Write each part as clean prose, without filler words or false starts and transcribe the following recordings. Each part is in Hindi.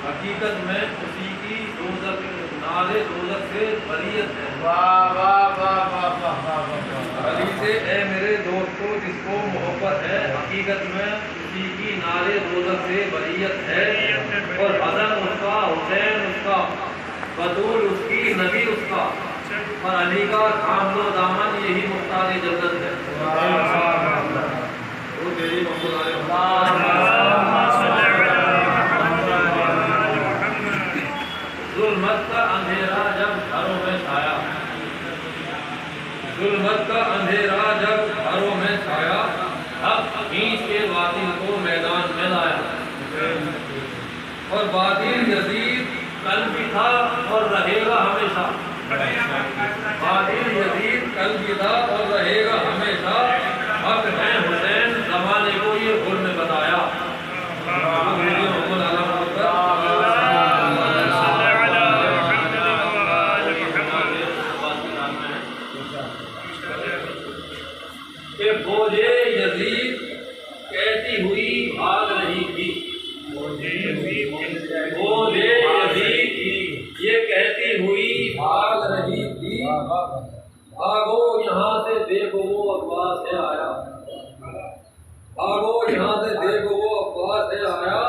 हकीकत में उसी की दोज़ख नारे दोज़ख से बरीयत है। वाह वाह वाह वाह वाह वाह। अली से ए मेरे दोस्तों जिसको मोहब्बत है, हकीकत में उसी की नारे दोज़ख से बरीयत है। और हसन उसका, हुसैन उसका, बतूल उसकी, नबी उसका, और अली का थाम लो दामन, यही मुख्तार जन्नत है। वो तेरी जुल्मत का अंधेरा जब घरों में छाया, जुल्मत का अंधेरा जब घरों में छाया, अब खींच के बातिल को मैदान में लाया। और बातिल यजीद कल भी था और रहेगा हमेशा, बातिल यजीद कल भी था और रहेगा हमेशा। हक है हुसैन ज़माने को ये भूल में बताया। बोझे यजीद कहती हुई भाग रही थी, बोझे यजीद ये कहती हुई भाग रही थी। भागो यहाँ से देखो वो अब्बास से आया, भागो यहाँ से देखो वो अब्बास से आया।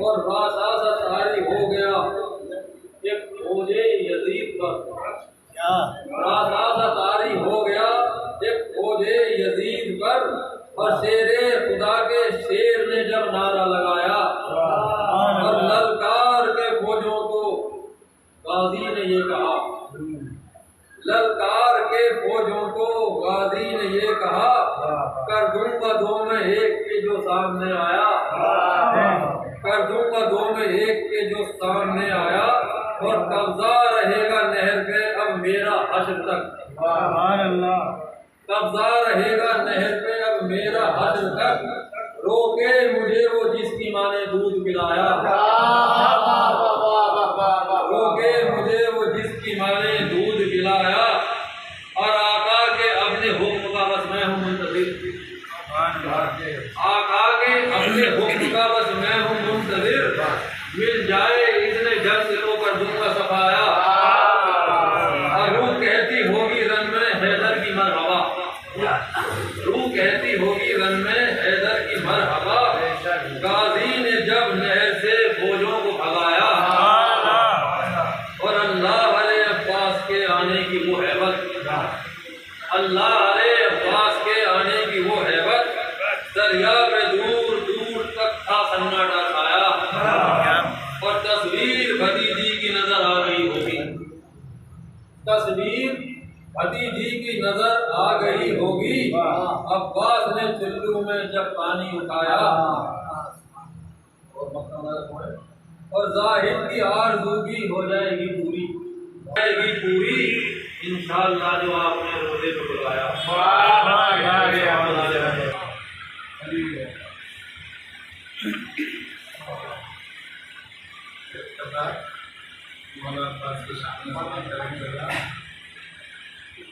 और रासा सा तारी हो गया एक बोझे यजीद पर, रासा सा तारी हो गया एक बोझे यजीद पर। और शेरे खुदा के शेर ने जब नारा लगाया, और ललकार के फौजों को गाजी ने ये कहा, ललकार के फौजों को गाजी ने ये कहा, कर दूंगा दो में एक के जो सामने आया, कर दूंगा दो में एक के जो सामने आया। और कब्जा रहेगा नहर पे अब मेरा हश्र तक, कब्जा रहेगा नहर पे अब मेरा हश्र तक। रोके मुझे वो जिसकी माँ ने दूध पिलाया, रोके मुझे वो जिसकी माँ ने दूध पिलाया। और आका के अपने हुक्म का बस मैं हूँ मुंतज़िर, आका के अपने हुक्म का बस मैं हूँ मुंतज़िर। मिल जाए इतने जब से तो कर दूंगा सफाया। और रूह कहती होगी रन में हैदर की मरहबा, रूह कहती होगी रन में हैदर की मरहबा। गाजी ने जब नहर से फौजों को भगाया, और अल्लाह वाले अब्बास के आने की वो हैबत, अल्लाह वाले अब्बास के आने की वो हैबत। दरिया में दूर दूर तक था सन्नाटा छाया, और तस्वीर भतीजी की नजर आ गई होगी, तस्वीर भतीजी की नजर आ गई होगी। अब्बास ने चुल्लू में जब पानी उठाया, और जाहिद की आरज़ू भी हो जाएगी पूरी, जाएगी पूरी इंशाअल्लाह जो आपने रोज़े को बुलाया।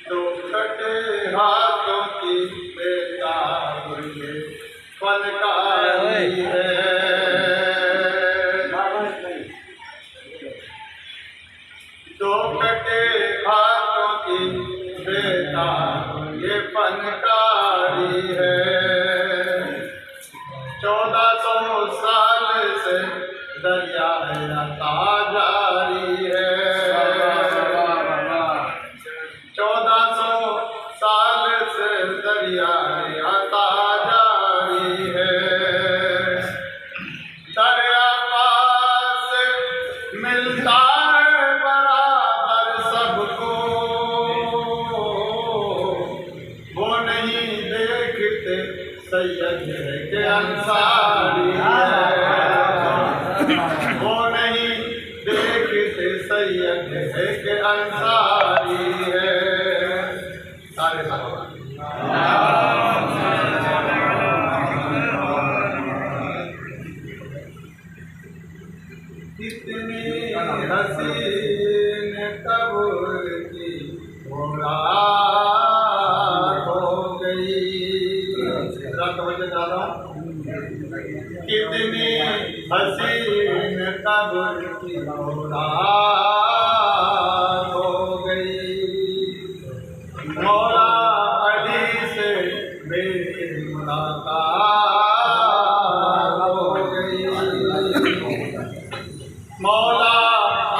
तो कटे हाथों की बेताबी फनकारी है, तो कटे हाथों की बेताब ये फनकारी है। 1400 साल से दरिया अता जारी है, 1400 साल से दरिया अता जारी है। दरिया पास मिलता है बराबर सबको, वो नहीं देखते सैयद के अंसारी है, वो नहीं देखते सैयद के अंसारी है। सारे कितनी हसीन कब्र की हो गई। कितनी हसीन कब्र की औलाद हो गई। मौला अली से मेरी मुलाकात हो गई। मौला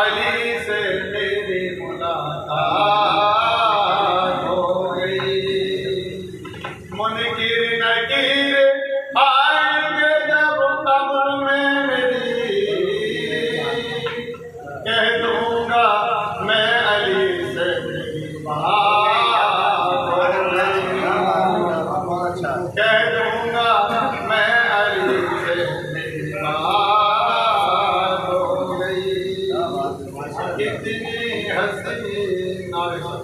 अली से मेरी मुलाकात हो गई। मुनकिर नकीर आएंगे जब कब्र में मेरी, कह दूंगा मैं अली से मेरी बात हो गई। कह दूंगा मैं अली से मेरी बात हो गई। कितनी हसीन आशा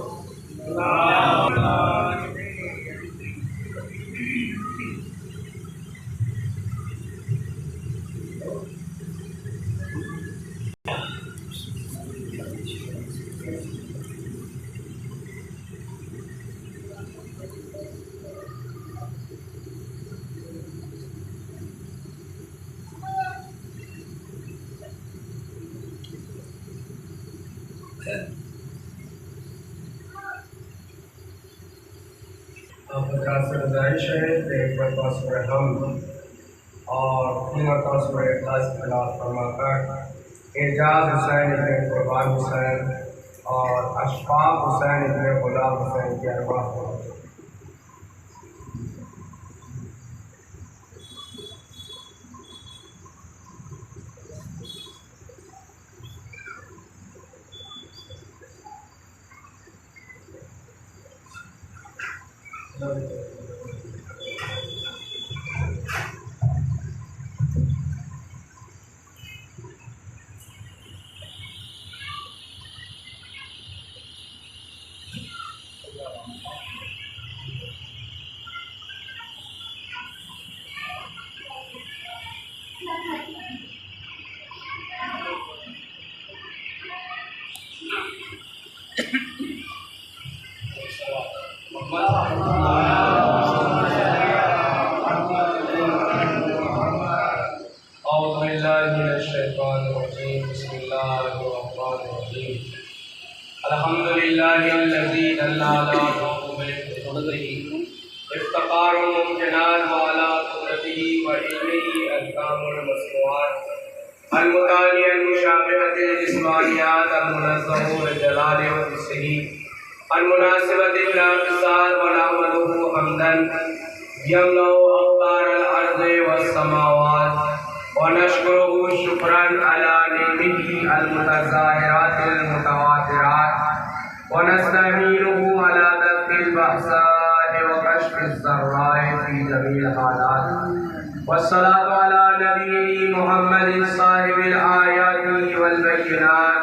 आपका से गुजारिश है कि एक मरतबा सूरह हमद और 3 मरतबा सूरह इखलास की तिलावत फरमाकर एजाज हुसैन इब्न कुर्बान हुसैन और अशफाक हुसैन इब्न गुलाम हुसैन की अरवाह को अल्हम्दुलिल्लाहिल्लज़ी दल्ला अला क़ुद्रतिही इफ्तिक़ारुल मुमकिनात व अला क़ुद्रतिही व इल्मिही अहकामुल मस्नुआत अल-मुताली अल-मुशाबिहतिल जिस्मानियात अल-मुनज़्ज़हु बिल-जलाली व बिस्सही अल-मुनासिबतिल लाफ़िसात व नहमदुहु हम्दन यमलउ अक़तारल अर्ज़ि वस-समावात व नशकुरुहु शुक्रन अला निअमिही अल-मुतज़ाहिरातिल मुतवातिरात व नस्तईनुहु अला दफ़्इल बअसाइ व कश्फिज़ ज़र्राइ फ़ी जमीइल हालात वस्सलातु अला नबिय्यिही मुहम्मदिन साहिबिल आयाति वल बय्यिनात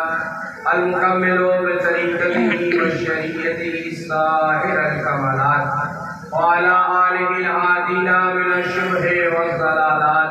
अल-मुकम्मिलु बितरीक़तिही व शरीअतिही साहिरल कमालात व अला आलिहिल हादीना मिनश शुबहि वज़ ज़लालात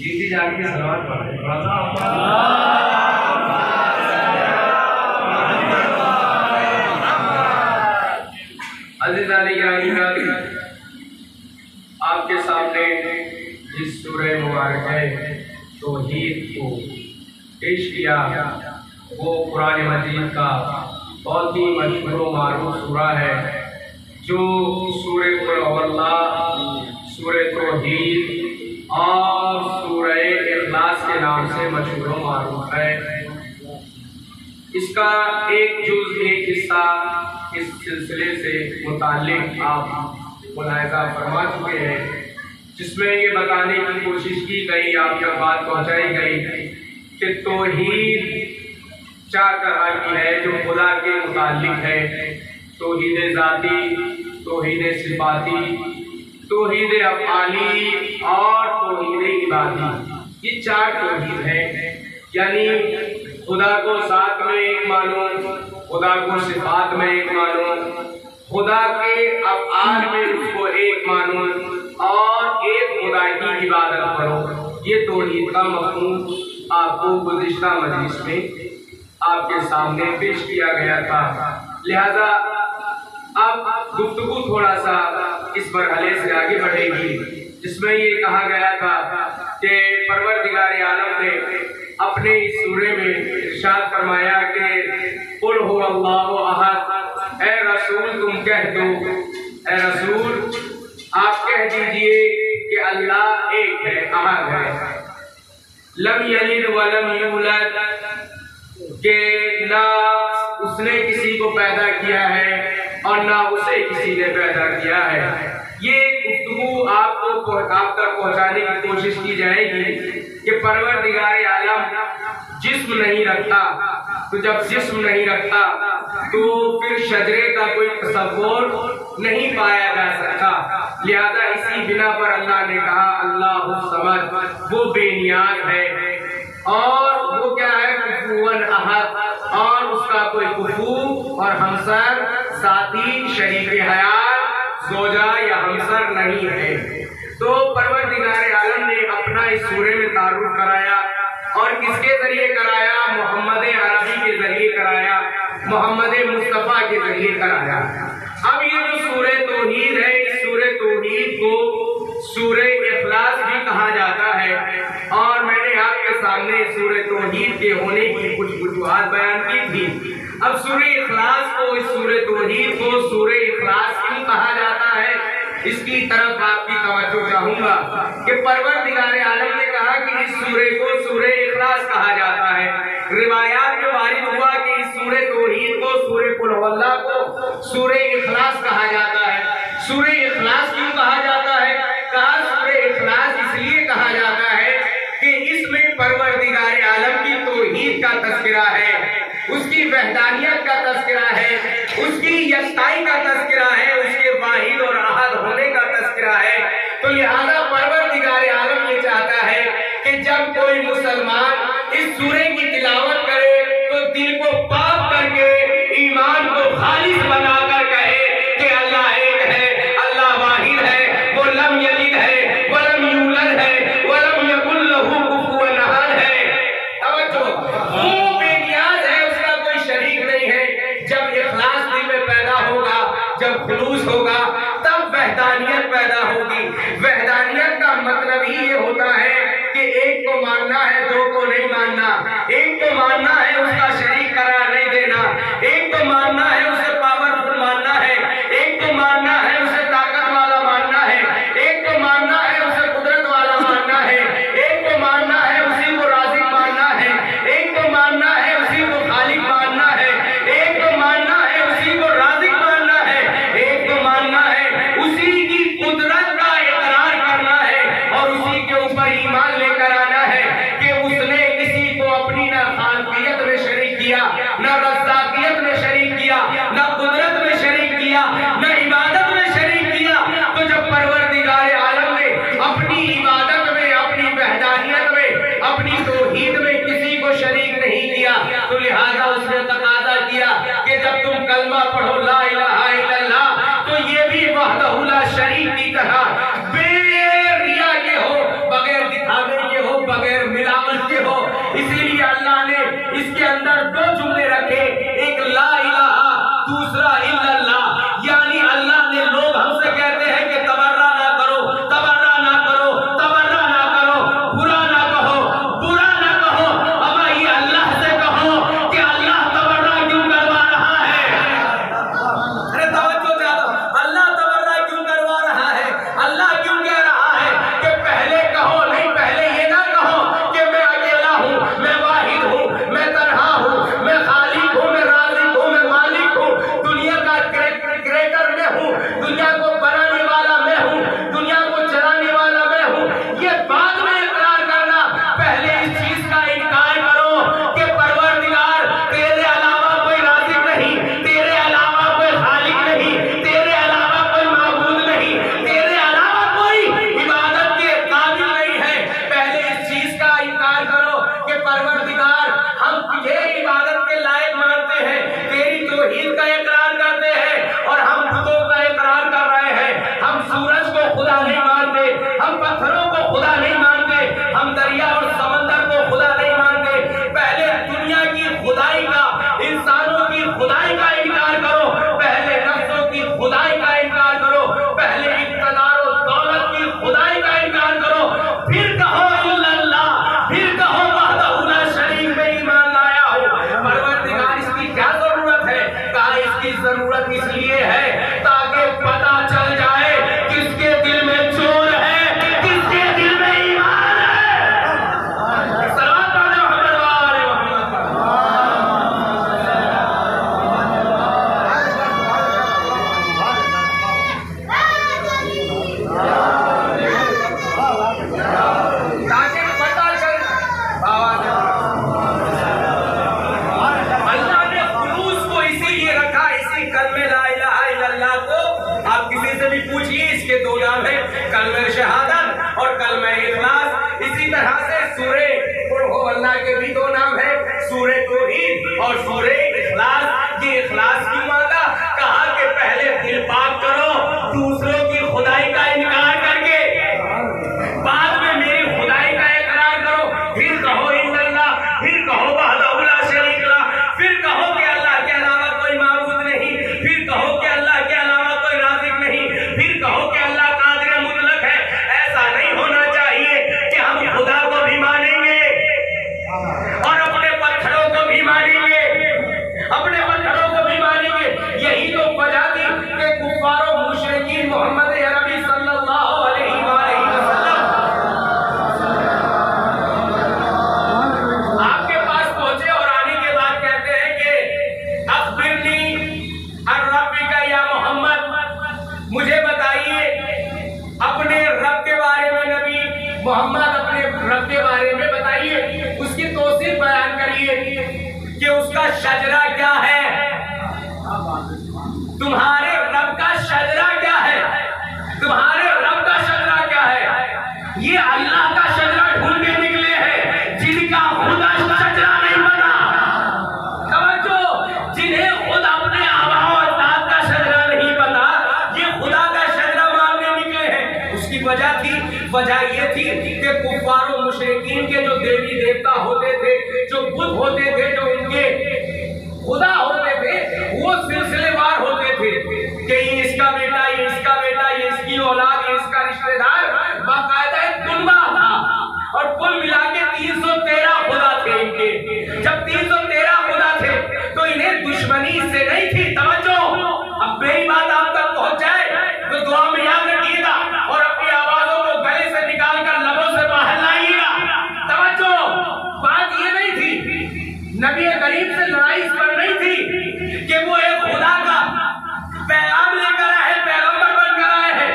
जीती जाती सलावत पढ़े आपके सामने जिस सूरह मुबारक है तौहीद को पेश किया वो कुरान मजीद का बहुत ही मशहूर मारूफ सूरा है जो सूरह कुल हुवल्लाह, सूरह तौहीद और सूरह इखलास के नाम से मशहूर मारूफ है। इसका एक जुज़ एक हिस्सा इस सिलसिले से मुताल्लिक़ आप मुलाहिजा फरमा चुके हैं, जिसमें ये बताने की कोशिश की गई, आप तक बात पहुंचाई गई कि तौहीद 4 तरह की है जो खुदा के मुताल्लिक है। तौहीद ज़ाती, तौहीद सिफाती, तौहीद अफ़आली और तौहीद इबादी। ये 4 तौहीद है, यानी खुदा को ज़ात में एक मानो, खुदा को सिफात में एक मानो, खुदा के अफ़आल में उसको एक मानो और एक खुदा की इबादत करो। ये तौहीद का मफ़हूम आपको गुज़िश्ता मजलिस में आपके सामने पेश किया गया था। लिहाजा अब गुफ्तगू थोड़ा सा इस मरहले से आगे बढ़ेगी, जिसमें ये कहा गया था कि परवरदिगार आलम ने अपने इस सूरे में इरशाद फरमाया कि कुल हुवा अल्लाहु अहद, ए रसूल तुम कह दो, ए रसूल आप कह दीजिए कि अल्लाह एक है, अहद है। लम यलिद वलम यूलद, के ना उसने किसी को पैदा किया है और ना उसे किसी ने पैदा किया है। ये गुफ्तगू आपको आप तक पहुंचाने की कोशिश की जाएगी कि परवरदिगार आलम जिस्म नहीं रखता, तो जब जिस्म नहीं रखता तो फिर शजरे का कोई तसव्वुर नहीं पाया जा सकता। लिहाजा इसी बिना पर अल्लाह ने कहा अल्लाहु समद, वो बेनियाज है और वो क्या है, कुफुवन अहद, और उसका कोई कुफू और हमसर, साथी, शरीक हयात, जोजा या हमसर नहीं है। तो परवरदिगार आलम ने अपना इस सूरे में तारुफ कराया और किसके जरिए कराया, मोहम्मद अरबी के जरिए कराया, मोहम्मद मुस्तफ़ा के जरिए कराया। अब ये जो सूरे तौहीद है, इस सूरे तौहीद को सूरे इखलास भी कहा जाता है और मैंने आपके सामने सूरे तौहीद के होने की कुछ वजूहात बयान की थी। अब सूरे इखलास को, इस सूरे तौहीद को सूरे इखलास क्यों कहा जाता है, इसकी तरफ आपकी तवज्जो चाहूंगा कि परवरदिगार आलम ने कहा कि इस सूरे को सूरे इखलास कहा जाता है। रिवायात में वारिद हुआ कि इस सूरे तौहीद को, सूरे कुल हुवल्लाह को सूरे इखलास कहा जाता है। सूरे इखलास क्यों कहा जाता है, कहा सूरे इखलास इसलिए कहा जाता है कि इसमें परवरदिगार आलम की तौहीद का तज़किरा है, उसकी वहदानियत का तज़किरा है, उसकी यकताई का तज़किरा है, उसके वाहिद और अहद होने का तज़किरा है। तो लिहाजा परवरदिगार आलम ये चाहता है कि जब कोई मुसलमान इस सूरे की तिलावत करे तो दिल को पाक करके, ईमान को खालिस बनाकर कहे कि अल्लाह एक है, अल्लाह वाहिद है, वो लम यलिद है, वलम यूलद है, वलम यकुल लहू कुफुवन अहद है। तवज्जो, वो बेनियाज है, उसका कोई शरीक नहीं है। जब इखलास दिल में पैदा होगा, जब खुलूस होगा, तब वहदानियत पैदा होगी। वहदानियत का मतलब ही ये होता है कि एक को मानना है, दो को नहीं मानना, एक को मानना है, उसका शरीक करार नहीं देना, एक को मानना है, उसे पावरफुल मानना है, एक को मानना है, उसे ताकत वाला मानना है, एक को मानना है, उसे कुदरत वाला मानना है, एक को मानना है, उसी को राज़िक मानना है, एक को मानना है, उसी को खालिक मानना है, एक को मानना है, उसी को राज़िक मानना है, एक को मानना है, उसी की कुदरत का इकरार करना है और उसी के ऊपर ईमान लेकर आना है कि उसने किसी को अपनी ना खालकियत में शरीक किया, ना रज़्ज़ाकियत में शरीक किया, ना के भी दो नाम है, सूरे तौहीद और सूरे इखलास। ये इखलास क्यों मांगा? कहा कि पहले दिल पाक करो दूसरों की खुदाई का इनकार करके, बाद में मेरी खुदाई का इकरार करो, फिर कहो इल्लल्लाह, फिर कहो वहदहु ला शरीक ला, फिर कहो कि अल्लाह के अलावा कोई माबूद नहीं, फिर कहो कि अल्लाह के अलावा कोई राज़िक नहीं, फिर कहो कि अल्लाह कादिर मुतलक है। ऐसा नहीं होना चाहिए कि हम खुदा को भी मानेंगे और अपने पत्थरों को भी मानेंगे, अपने पत्थरों को भी मानेंगे। यही तो वजह थी कि कुफ्फार और मुशरिकीन मोहम्मद अरबी सल्लल्लाहु अलैहि वसल्लम आपके पास पहुंचे और आने के बाद कहते हैं कि अखबिरनी अन रब्बिका या मोहम्मद, मुझे बताइए अपने रब के बारे में। नबी मोहम्मद अपने रब के बारे में बताइए, उसकी तौसीफ बयान करिए कि उसका शजरा क्या है, तुम्हारे रब का शजरा क्या है, तुम्हारे रब का शजरा क्या है। ये अल्लाह का शजरा ढूंढ के निकले हैं जिनका खुदा शजरा नहीं बना। समझो, जिन्हें खुद अपने आबा और अजदाद का शजरा नहीं बना, ये खुदा का शजरा मांगने निकले हैं। उसकी वजह थी, वजह ये थी कि कुफ्फार और मुशरिकीन के जो देवी देवता होते थे, जो बुत होते थे, जो उनके खुदा होते थे, वो सिलसिलेवार होते थे कि ये इसका बेटा, ये इसका बेटा, ये इसकी औलाद, ये इसका रिश्तेदार, बाकायदा एक कुनबा था। और कुल मिला के 313 खुदा थे इनके। जब 313 खुदा थे तो इन्हें दुश्मनी से नहीं थी। तवज्जो, अब मेरी बात आप तक पहुंच जाए तो दुआ में याद रखिएगा और अपनी आवाजों को गले से निकाल कर लबों से बाहर लाइएगा। तवज्जो, बात ये नहीं थी, नबी करीम से लड़ाई इस पर नहीं थी कि वो एक खुदा का पैगाम लेकर आए, पैगंबर बनकर आए हैं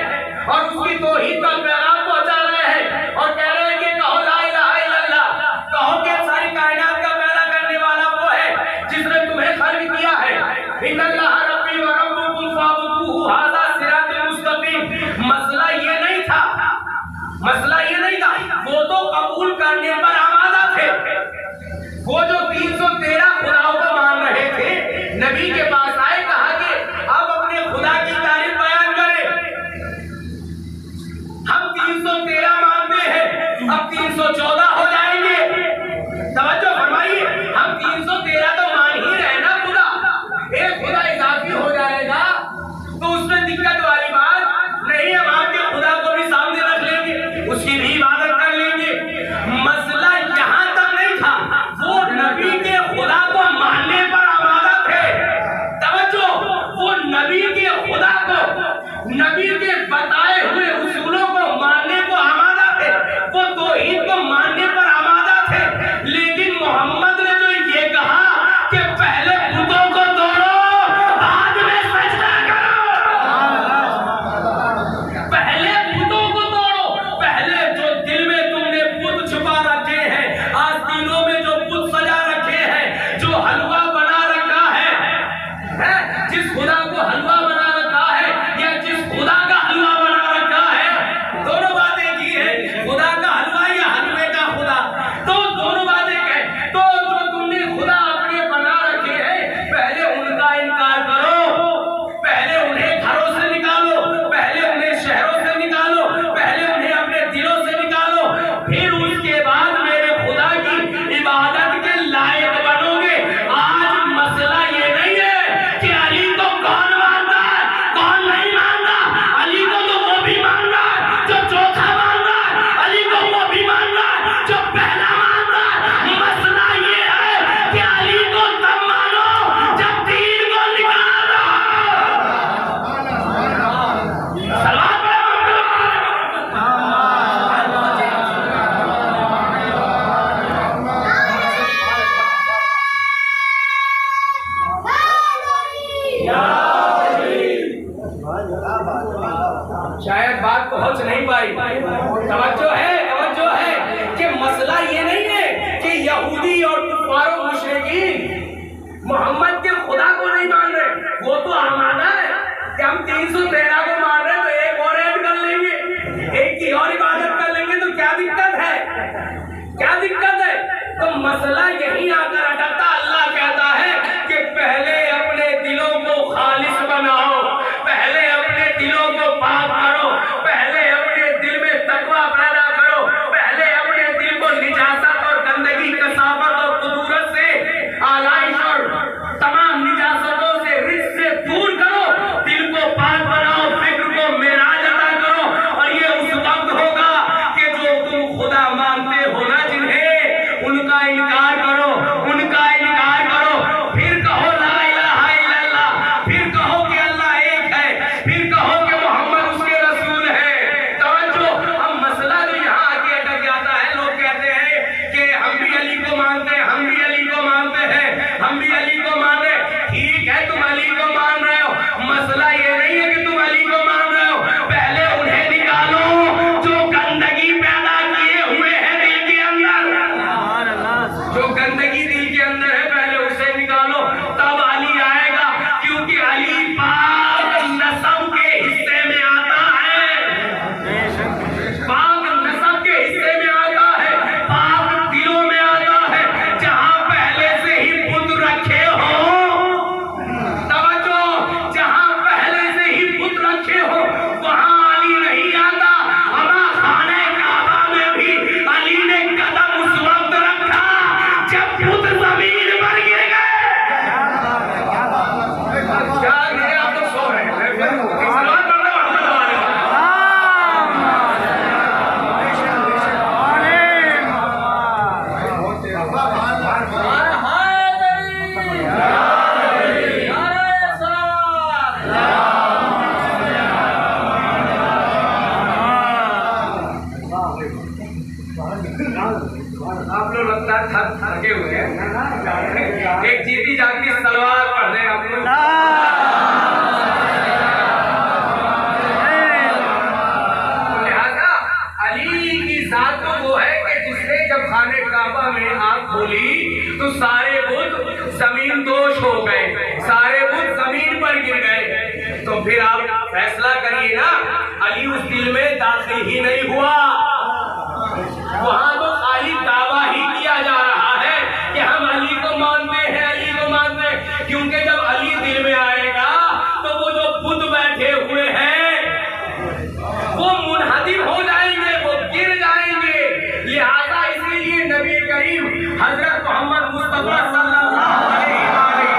और उसकी तौहीद का पैगाम पहुंचा रहे हैं और कह रहे हैं कि कहो ला इलाहा इल्लल्लाह, कहो कि सारी कायनात का पैदा करने वाला वो है जिसने तुम्हें खल्क किया है। इन्नल्लाह रब्बी व रब्बुकुम फअबुदूहु हाज़ा सिरातुल मुस्तक़ीम। मसला ये नहीं था, मसला ये नहीं था, वो तो कबूल करने पर आमादा थे। वो जो 313 खुदाओं को मान रहे थे, नबी के पास आए, कहा कि अब अपने खुदा की तारीफ बयान करें। हम 313 मानते हैं, अब 314 हो जाएंगे। तवज्जो फरमाइए, हम 313 तो मान ही रहे ना खुदा, एक खुदा इजाफी हो जाएगा तो उसमें दिक्कत वाली बात नहीं। हम आपके खुदा को भी सामने रख लेंगे, उसकी भी इबादत कर लेंगे। मसला यहां तक नहीं था, वो नबी के खुदा को मानने पर आमादा थे। तवज्जो, वो नबी के खुदा को, नबी के बताए हुए उसूलों को मानने को आमादा थे, वो तौहीद को मानने पर आमादा थे। लेकिन मोहम्मद ने जो ये कहा कि पहले बुतों को तोड़ो, बाद में सजदा करो, पहले बुतों को तोड़ो, पहले जो दिल में तुमने बुत छुपा रखे हैं, आस्तीनों में जो बुत सजा रखे हैं, जो हलवा बना रखा है, जिस खुदा को हलवा बना रखा है या जिस खुदा का हलवा बना रखा है, दोनों बातें की है, खुदा का हलवा या हलवे का खुदा, तो दोनों बातें कहें। तो जो तुमने खुदा अपने बना रखे हैं, पहले उनका इनकार करो, पहले उन्हें घरों से निकालो, पहले उन्हें शहरों से निकालो, पहले उन्हें अपने दिलों से निकालो, फिर उसके बाद मेरे खुदा की इबादत के लायक बनोगे। आज मसला ये नहीं है कि अली को कौन मानता है, कौन नहीं मानता। अली को तो वो भी मान रहा है जो चौथा मान रहा है, अली को वो भी मान रहा है जो पहला मानता है। मसला ये है कि अली को तब मानो जब दीन को निकालो। सलाम शायद बात पहुंच नहीं पाई। तवज्जो है कि मसला ये नहीं है कि यहूदी और कुफ्फार और मुशरिकीन मोहम्मद के खुदा को नहीं मान रहे, वो तो आमादा है कि हम 313 को मान रहे तो एक और ऐड कर लेंगे, एक की और इबादत कर लेंगे, तो क्या दिक्कत है, क्या दिक्कत है। तो साथ थके हुए हैं, एक जीती जागती सलवार पढ़ दें आपको। लिहाजा अली की जात तो वो है कि जिसने जब खाने काबा में आग खोली तो सारे बुत जमीन दोष हो गए, सारे बुत जमीन पर गिर गए। तो फिर आप फैसला करिए ना, अली उस दिल में दाखिल ही नहीं हुआ, वहां तो खाली दावा ही किया जा रहा है कि हम अली को मानते हैं, अली को मानते हैं। क्योंकि जब अली दिल में आएगा तो वो जो बुत बैठे हुए हैं वो मुनहदिम हो जाएंगे, वो गिर जाएंगे। लिहाजा इसीलिए नबी करीम हजरत मोहम्मद मुस्तफा सल्लल्लाहु अलैहि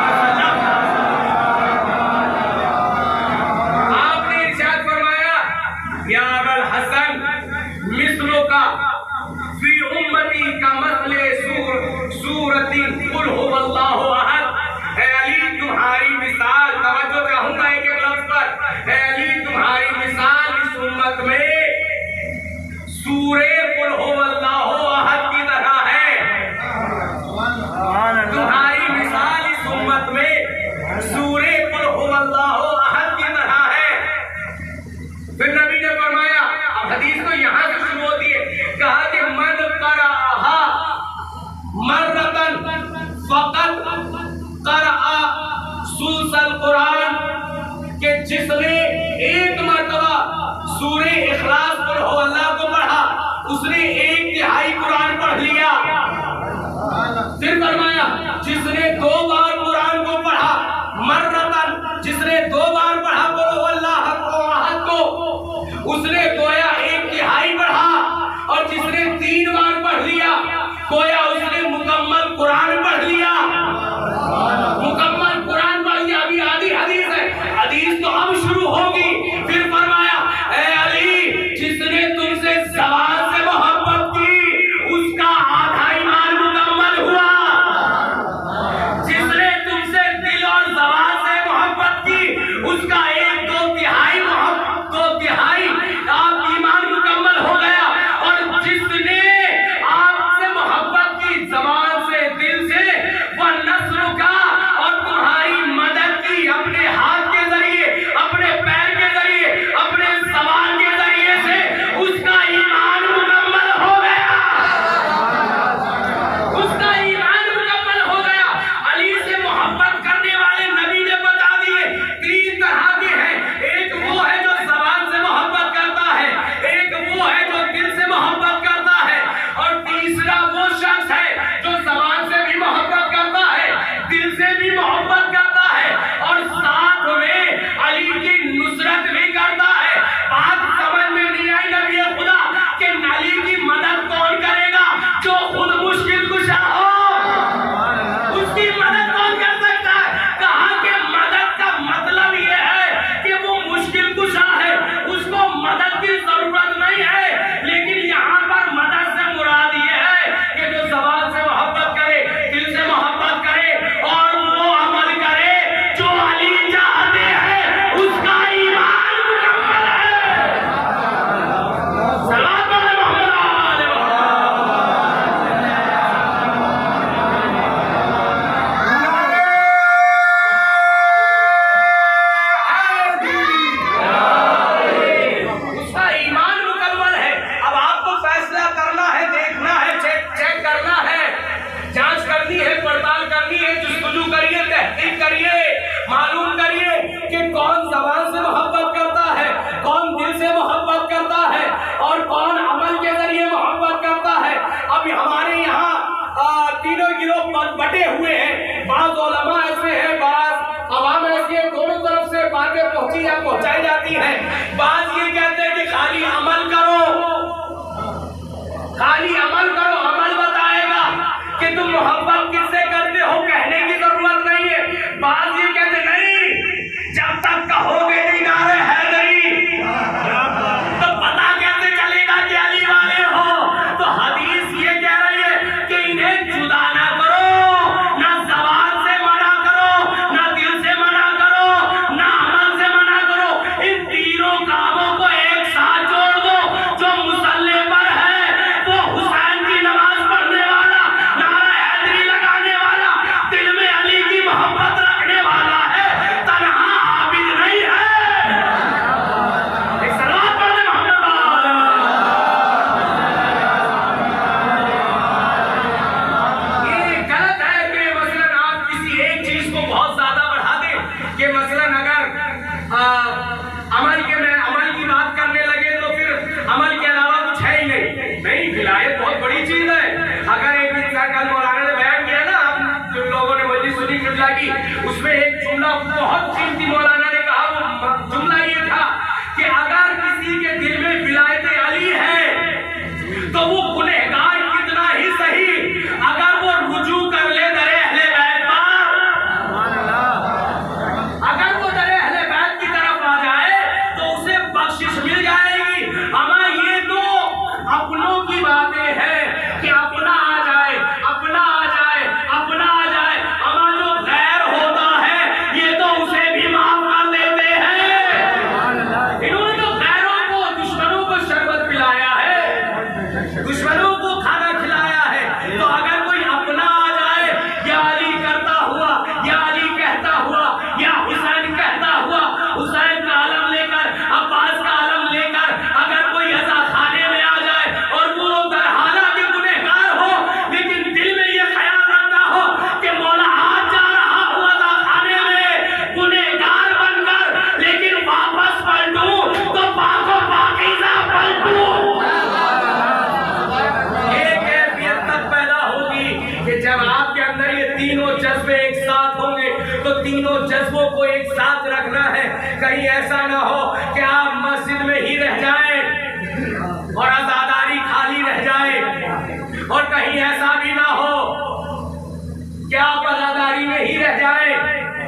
वसल्लम आपने इरशाद फरमाया, या अबुल हसन मिस्लो का फी उम्मती का मसले सूरती कुल हुवल्लाहु अहद। है अली तुम्हारी मिसाल, तवज्जो चाहूंगा एक एक लफ्ज पर, है अली तुम्हारी मिसाल इस उम्मत में सूरे कुल हुवल्लाहु अहद की तरह है। तुम्हारी मिसाल इस उम्मत में सूरे कुल हुवल्लाहु अहद की तरह है। फिर नबी ने फरमाया, अब हदीस तो यहां से शुरू होती है, कहा कि मन कराहा मर्रतन फकत करा सुलसल कुरान, के जिसने एक मर्तबा सूरे इखलास कुल हो अल्लाह को पढ़ा उसने 1/3 कुरान पढ़ लिया। फिर फरमाया जिसने 2 बार कुरान को पढ़ा, मर्रतन जिसने 2 बार पढ़ा कुल हो अल्लाह को उसने गोया 1/3 पढ़ा, और जिसने 3 बार पढ़ लिया गोया उसने मुकम्मल कुरान पढ़ लिया, मुकम्मल कुरान पढ़ लिया। अभी आधी हदीस है, हदीस तो अब शुरू होगी। फिर फरमाया, ऐ अली जिसने तुमसे ज़बान से मोहब्बत की उसका आधा ईमान मुकम्मल हुआ, जिसने तुमसे दिल और ज़बान से मोहब्बत की उसका 1/2 आप ईमान मुकम्मल हो गया, और जिसने आपसे मोहब्बत की ज़बान से दिल से वह नस्र का और तुम्हारी मदद की अपने हाथ के जरिए, अपने पैर के जरिए, अपने ज़बान के जरिए से उसका ईमान मुकम्मल हो गया, उसका ईमान मुकम्मल हो गया। अली से मोहब्बत करने वाले नबी ने बता दिए 3 तरह के हैं, एक वो है जो ज़बान से मोहब्बत करता है, एक वो है जो दिल से मोहब्बत करता है, और तीसरा वो शख्स है जो ज़बान से भी मोहब्बत करता है, दिल से भी मोहब्बत करता है, और साथ में अली की नुसरत भी करता है। बात समझ में नहीं आई नबी खुदा कि अली की मदद कौन करेगा? जो खुद मुश्किल कुशा हो, उसकी मदद कौन कर सकता है? कहा कि मदद का मतलब ये है कि वो मुश्किल कुशा है, उसको मदद की जरूरत नहीं है, लेकिन यहाँ पर मदद से मुराद ये है कि जो ज़बान से मोहब्बत करे, दिल से मोहब्बत करे और वो अमल करे जो अली चाहते हैं, उसका ईमान मुकम्मल है। सलाम अलैहि उसका ईमान मुकम्मल है। अब आपको फैसला करना है, देखना है, चेक करना है, जांच करनी है, पड़ताल करनी है, जुस्तजू करिए, तहकीक करिए, मालूम करिए कि कौन ज़बान से मोहब्बत करता है, कौन दिल से मोहब्बत करता है, और कौन अमल के जरिए मोहब्बत करता है। अब हमारे यहाँ तीनों गिरोह बटे हुए हैं, बाज़ उलमा ऐसे हैं, बाज़ अवाम ऐसी है, दोनों तरफ से बातें पहुंचाई जाती हैं। बाज़ ये कहते हैं कि खाली अमल करो, खाली अमल करो, अमल बताएगा कि तुम मोहब्बत किससे करते हो, कहने की जरूरत नहीं है। बाज़ ये कहते नहीं, जब तक कहोगे नहीं नारे हैदरी तो पता कैसे चलेगा कि अली वाले हो। तो हदीस ये कह रही है कि इन्हें जुदा ना करो, ना ज़बान से मना करो, ना दिल से मना करो, ना अमल से मना करो, इन तीनों कामों को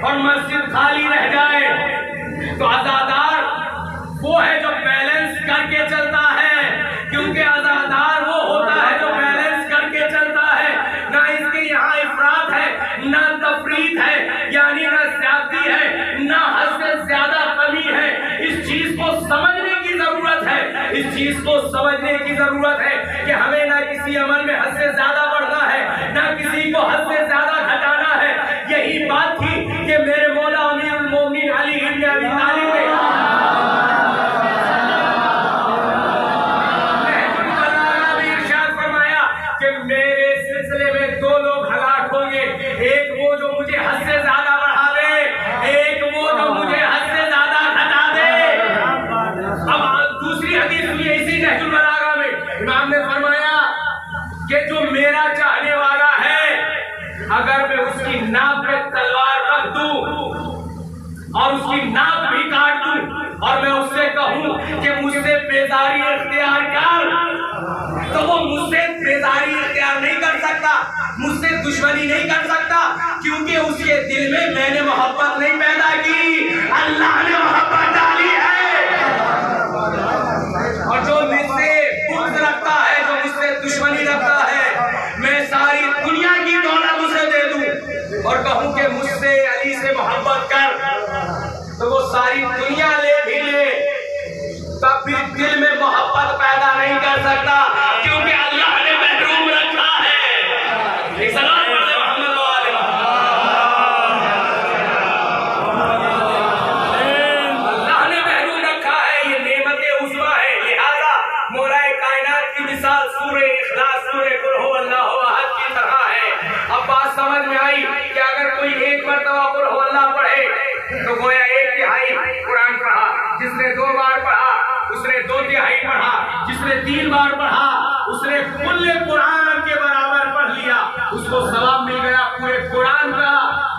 और मस्जिद खाली रह जाए, तो अज़ादार वो है जो बैलेंस करके चलता है, क्योंकि अज़ादार वो होता है जो बैलेंस करके चलता है। ना इसके यहाँ इफरात है, ना तफरीत है, यानी ना ज्यादती है, ना हद से ज्यादा कमी है। इस चीज को समझने की जरूरत है, इस चीज को समझने की जरूरत है कि हमें ना किसी अमल में हद से ज्यादा बढ़ना है, ना किसी को हद से ज्यादा घटाना है। यही बात थी कि मेरे मौला अमीरुल मोमिनीन अली इब्न अबी तालिब ने इरशाद फरमाया कि मेरे सिलसिले में दो लोग हलाक होंगे, एक वो जो मुझे हद से ज्यादा बढ़ा दे, एक वो जो मुझे हद से ज्यादा घटा दे। अब दूसरी हदीस सुनिए, इसी नहजुल बलागा में इमाम ने फरमाया कि जो मेरा चाहने वाला है, अगर मैं उसकी नाक पे तलवार रख दूं और उसकी नाक भी काट दूं और मैं उससे कहूं कि मुझसे बेजारी इख्तियार कर, तो वो मुझसे बेजारी इख्तियार नहीं कर सकता, मुझसे दुश्मनी नहीं कर सकता, क्योंकि उसके दिल में मैंने मोहब्बत नहीं पैदा की, अल्लाह ने मोहब्बत डाली है। और जो मुझसे बुग़्ज़ रखता है, जो मुझसे दुश्मनी रखता है, मैं सारी दुनिया की दौलत उसे दे दूं और कहूं कि मुझसे अली से मोहब्बत कर, तो वो सारी दुनिया ले भी ले, तब भी दिल में मोहब्बत पैदा नहीं कर सकता, क्योंकि अल्लाह ने महरूम रखा है। एक सलाम पढ़ दे मोहम्मद वाले। अल्लाह ने महरूम रखा है, ये नेमत उज़्मा है। लिहाजा मौलाए कायनात की मिसाल सूरे इखलास, सूरे कुल हु अल्लाहु अहद की तरह है। अब बात समझ में आई कि अगर कोई एक मरतबा कुल हु अल्लाह पढ़े तो गोया 1/3 कुरान पढ़ा, जिसने 2 बार पढ़ा उसने 2/3 पढ़ा, जिसने 3 बार पढ़ा उसने कुल्ले कुरान के बराबर पढ़ लिया, उसको सवाब मिल गया पूरे कुरान का।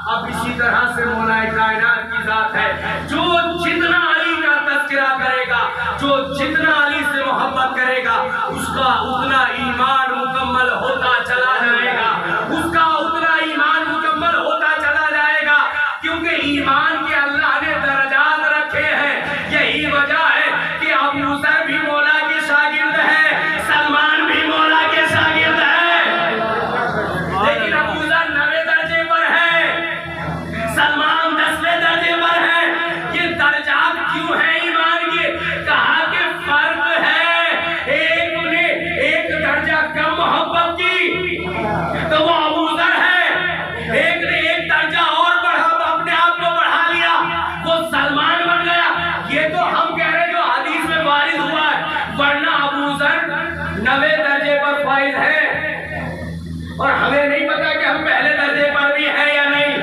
अब इसी तरह से मौलाए कायनात की जात है, जो जितना अली का तज़किरा करेगा, जो जितना अली से मोहब्बत करेगा, उसका उतना ईमान मुकम्मल होता चला जाएगा, उसका उतना ईमान मुकम्मल होता चला जाएगा, क्योंकि ईमान के अल्लाह ने दर्जात रखे हैं। यही वजह है कि अबू ज़र भी मौला के शागिर्द है, सलमान भी मौला के शागिर्द है, लेकिन अबू ज़र 9वें दर्जे पर है, सलमान 10वें दर्जे पर है। ये दर्जात क्यों है ईमान के? कहा कि फर्क है, एक ने एक दर्जा कम मोहब्बत की तो वो अबू ज़र है, एक ने एक दर्जा और बढ़ा, अपने आप को बढ़ा लिया, वो सलमान बन गया। ये तो हम कह रहे जो हदीस में वारिद हुआ है, वरना अबू ज़र 9वें दर्जे पर फाइज है और हमें नहीं पता कि हम पहले दर्जे पर भी हैं या नहीं।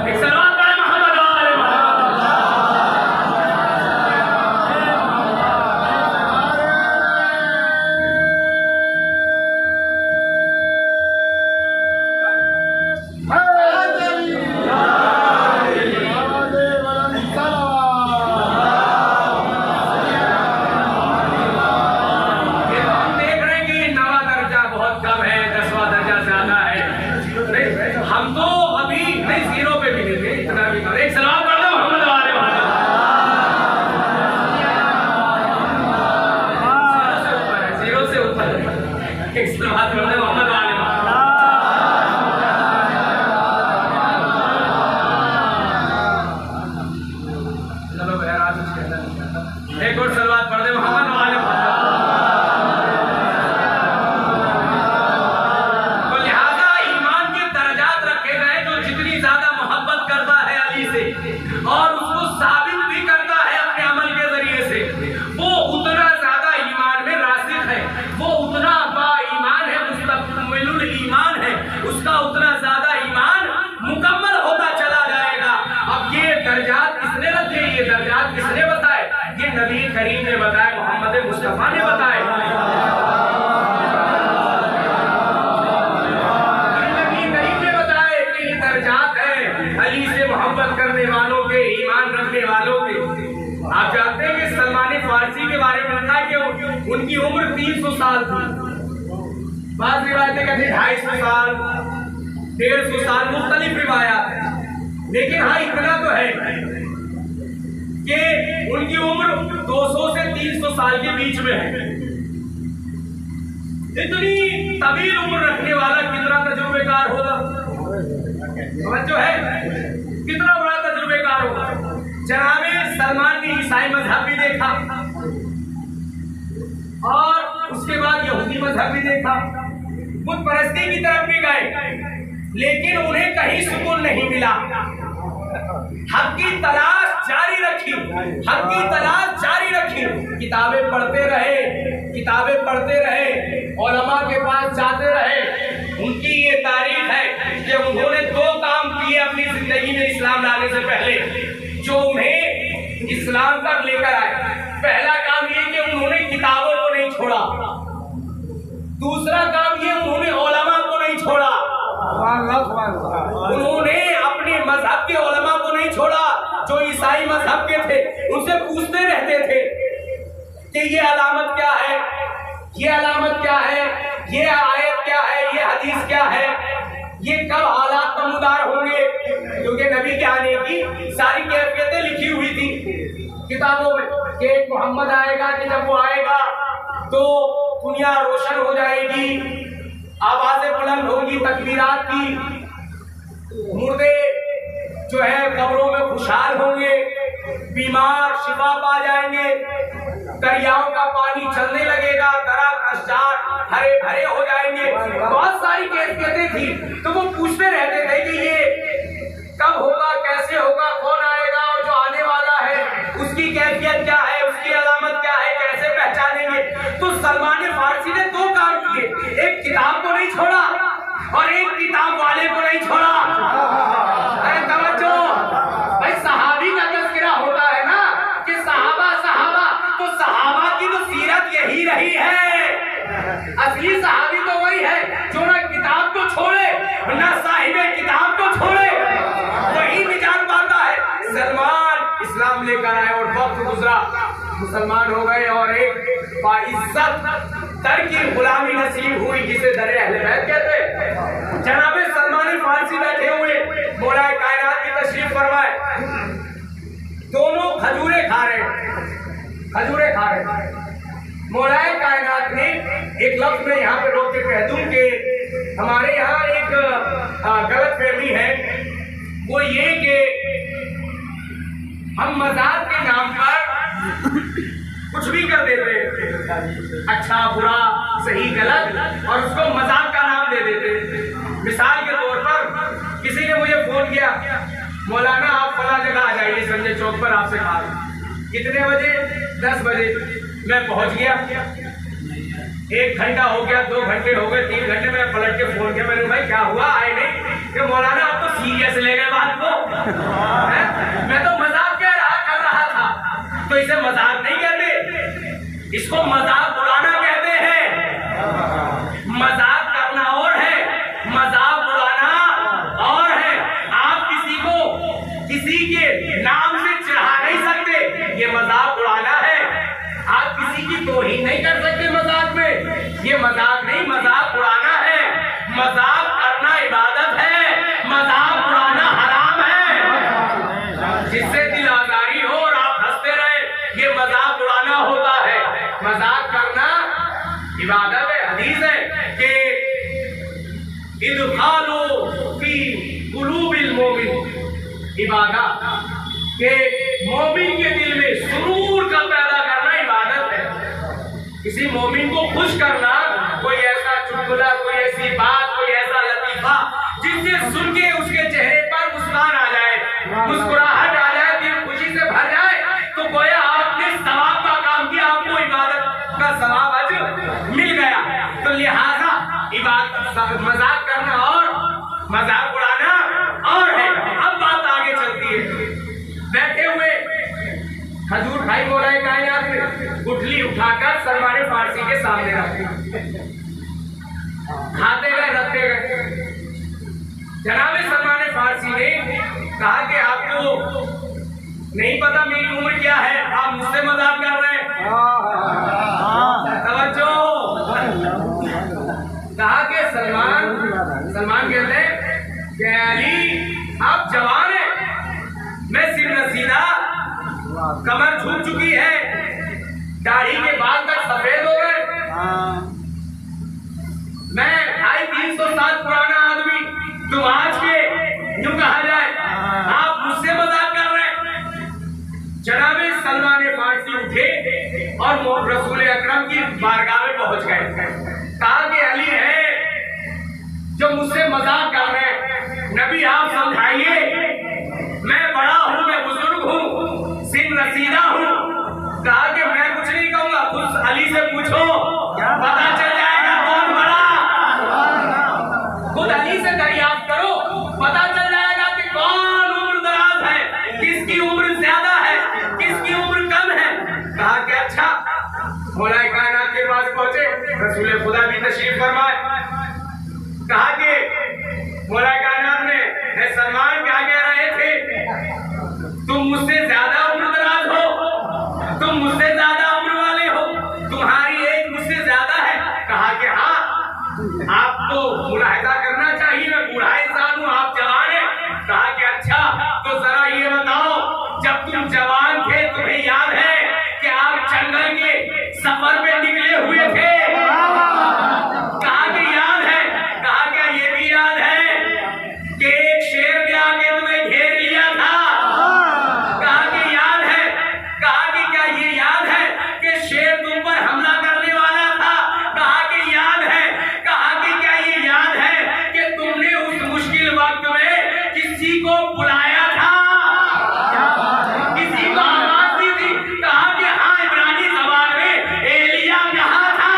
एक सलावत पढ़े मोहम्मद वाले मोहम्मद। ये तो हम देख रहे हैं कि 9वां दर्जा बहुत कम है, 10वां दर्जा ज्यादा है। नहीं, हम तो अभी नहीं 0 पे भी नहीं थे, इतना भी कम। एक सलाम कर दो मोहम्मद वाले मोहम्मद। 0 से ऊपर है। एक सलाम कर दो मोहम्मद वाले मोहम्मद। चलो बहरहाल एक और सलवात पढ़ दे मोहम्मद वाले मोहम्मद। तो लिहाजा ईमान के दर्जात रखे गए, जो जितनी ज्यादा मोहब्बत करता है अली से और उसको साबित भी करता है अपने अमल के जरिए से, वो उतना ज्यादा ईमान में रासिख है, वो उतना बाईमान है, मुस्तकमिलुल ईमान है, उसका उतना ज्यादा ईमान मुकम्मल होता चला जाएगा। अब ये दर्जात किसने रखे, ये दर्जात किसने बताए? ये नबी करीम ने बताया, मोहम्मद मुस्तफा ने बताए। नबी करीम ने बताया कि ये दर्जात है अली से मोहब्बत करने वालों के, ईमान रखने वालों के। आप जानते हैं कि सलमान फारसी के बारे में लिखा कि उनकी उम्र 300 साल थी, बाद रिवायतें कहते 250 साल, 150 साल, मुख्तलिफ रिवायात है। लेकिन हाँ इतना तो है कि उनकी उम्र 200 से 300 साल के बीच में है। इतनी तवील उम्र रखने वाला कितना तजुर्बेकार होगा, समझो है कितना बड़ा तजुर्बेकार होगा। जनाबे सलमान ने ईसाई मजहब भी देखा और उसके बाद यहूदी मजहब भी देखा, बुत परस्ती की तरफ भी गए, लेकिन उन्हें कहीं सुकून नहीं मिला। हक की तलाश जारी रखी, हक की तलाश जारी रखी, किताबें पढ़ते रहे, किताबें पढ़ते रहे, उलमा के पास जाते रहे। उनकी ये तारीफ है कि उन्होंने 2 काम किए अपनी जिंदगी में इस्लाम लाने से पहले, जो उन्हें इस्लाम तक लेकर आए। पहला काम ये कि उन्होंने किताबों को नहीं छोड़ा, दूसरा काम ये उन्होंने उलमा को नहीं छोड़ा, उन्होंने अपने मजहब के उलमा को नहीं छोड़ा जो ईसाई मजहब के थे। उनसे पूछते रहते थे कि ये अलामत क्या है, ये अलामत क्या है, ये आयत क्या है, ये हदीस क्या है, ये कब हालात नमूदार होंगे, क्योंकि नबी के आने की सारी कैफियतें लिखी हुई थी किताबों में कि मोहम्मद आएगा, कि जब वो आएगा तो दुनिया रोशन हो जाएगी, आवाजें बुलंद होंगी तकबीरात की, मुर्दे जो है कब्रों में खुशहाल होंगे, बीमार शिफा पा जाएंगे, दरियाओं का पानी चलने लगेगा, दरख्त अशजार हरे भरे हो जाएंगे। बहुत सारी कैफियतें थी, तो वो पूछते रहते थे कि ये कब होगा, कैसे होगा, कौन आएगा, और जो आने वाला है उसकी कैफियत क्या है, उसकी अलामत क्या है, कैसे पहचानेंगे। तो सलमान फारसी ने 2 काम किए, एक किताब को नहीं छोड़ा और एक किताब वाले को नहीं छोड़ा। अरे तवज्जो भाई, सहाबी का तज़किरा होता है ना कि सहाबा सहाबा, तो सहाबा की तो सीरत यही रही है। असली सहाबी तो वही है जो ना किताब को छोड़े ना साहिबे किताब को छोड़े, वही निजात पाता है। सलमान इस्लाम लेकर आए और वक्त गुजरा, मुसलमान हो गए और एक बाइज्जत दर की गुलामी नसीब हुई जिसे दर अहले बैत कहते हैं। जनाबे सलमान फारसी बैठे हुए, मौलाए कायनात की तशरीफ फरमाए, दोनों खजूरे खा रहे, खजूरे खा रहे। मौलाए कायनात ने एक लफ्ज में यहाँ पे रोक के कह दूं कि हमारे यहाँ एक गलत फहमी है, वो ये कि हम मजाक के नाम पर कुछ भी कर देते, अच्छा बुरा सही गलत, और उसको मजाक का नाम दे देते। मिसाल के तौर पर किसी ने मुझे फोन किया, मौलाना आप फला जगह आ जाइए संजय चौक पर, आपसे कहा। कितने बजे? 10 बजे। मैं पहुंच गया, 1 घंटा हो गया, 2 घंटे हो गए, 3 घंटे। मैं पलट के फोन किया, मैंने भाई क्या हुआ, आए नहीं? कि मौलाना आप तो सीरियस ले गए बात को, मैं तो मजाक कर रहा था। तो इसे मजाक नहीं कहते, इसको मजाक उड़ाना कहते हैं। मजाक करना और है, मजाक उड़ाना और है। आप किसी को किसी के नाम से चिढ़ा नहीं सकते, ये मजाक उड़ाना है। आप किसी की तौहीन नहीं कर सकते मजाक में, ये मजाक नहीं, मजाक उड़ाना है। मजाक करना इबादत है, मजाक उड़ाना हराम है। जिससे दिल आजारी हो और आप हंसते रहे, ये मजाक उड़ाना होता है। मजाक करना इबादत है। हदीस है कि इदखालु फी कुलूबिल मोमिन इबादत, के मोमिन के दिल में सुरूर का पैदा करना इबादत है। किसी मोमिन को खुश करना, कोई ऐसा चुटकुला, कोई ऐसी बात, कोई ऐसा लतीफा जिससे सुन के उसके चेहरे पर मुस्कान आ जाए, मुस्कुराहट आ जाए, दिल खुशी से भर जाए, तो गोया आपने सवाब का काम किया, आपको इबादत का सवाब अजर मिल गया। तो लिहाजा इबादत, मजाक करना और मजाक उड़ाना और है। अब बात आगे चलती है। बैठे हुए खजूर खाई मौलाए कायनात ने गुठली उठाकर सलमान फारसी के सामने रखी, खाते गए, रखते गए। जनाबे सलमान फारसी ने कहा कि आपको नहीं पता मेरी उम्र क्या है, आप मुझसे मजाक कर रहे हैं। तवज्जो, कहा कि सलमान कहते हैं कि अली आप जवान हैं, पास पहुंचे, रसूल खुदा भी तशरीफ फरमाए। कहा कि मौला कायनात ने, है सलमान क्या कह रहे थे, तुम मुझसे ज्यादा उम्रदराज हो, तुम मुझसे ज्यादा उम्र वाले हो, तुम्हारी एज मुझसे ज्यादा है। कहा कि हाँ, आपको मुलाहिजा करना चाहिए, मैं बूढ़ा इंसान हूँ, आप जवान हैं। कहा कि अच्छा, तो जरा ये बताओ, जब तुम जवान थे तुम्हें याद है कि आप जंगल के सफर पे निकले हुए थे? कहा कि याद है। कहा क्या ये भी याद है कि एक शेर के आगे तुम्हें घेर लिया था? कहा कि याद है। कहा कि क्या ये याद है कि शेर तुम पर हमला करने वाला था? कहा कि याद है। कहा कि क्या ये याद है कि तुमने उस मुश्किल वक्त में किसी को बुलाया था, किसी को आवाज दी थी? कहा कि हाँ, इब्रानी ज़बान में एलिया कहा था,